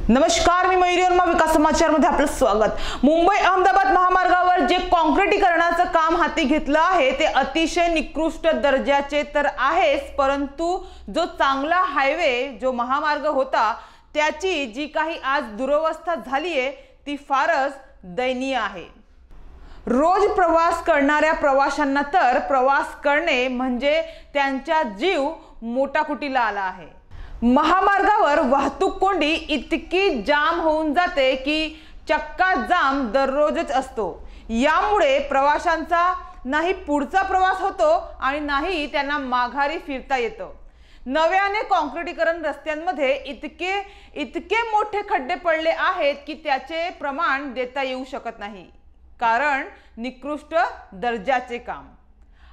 नमस्कार, मी मयुरी वर्मा, विकास समाचार मध्ये आपलं स्वागत। मुंबई अहमदाबाद महामार्गावर जे काँक्रिटीकरणाचं काम हाती घेतलं आहे ते अतिशय निकृष्ट दर्जाचे तर आहेच, परंतु जो चांगला हायवे जो महामार्ग होता त्याची जी काही आज दुरवस्था झाली आहे ती फारच दयनीय आहे। रोज प्रवास करणाऱ्या प्रवाशांना तर प्रवास करणे म्हणजे त्यांचा जीव मोटाकुटीला आला आहे। महामार्गावर वाहतूक कोंडी इतकी जाम होऊन जाते की चक्का जाम दररोजच असतो। यामुळे प्रवाशांचा नाही पुढचा प्रवास होतो आणि नाही त्यांना माघारी फिरता येतं। नव्याने काँक्रिटीकरण रस्त्यांमध्ये इतके मोठे खड्डे पडले आहेत की त्याचे प्रमाण देता येऊ शकत नाही, कारण निकृष्ट दर्जाचे काम।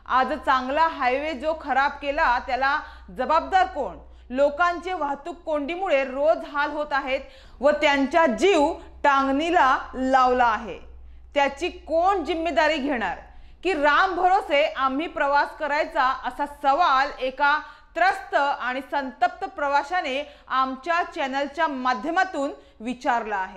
आज चांगला हायवे जो खराब केला त्याला जबाबदार कोण? लोकांचे वाहतूक कोंडीमुळे रोज हाल होत आहेत व त्यांचा जीव टांगणीला लावला आहे। त्याची कोण जिम्मेदारी घेणार? की राम भरोसे आम्ही प्रवास करायचा, असा सवाल एका त्रस्त आणि संतप्त प्रवाशाने आमच्या चॅनलच्या माध्यमातून विचारला आहे।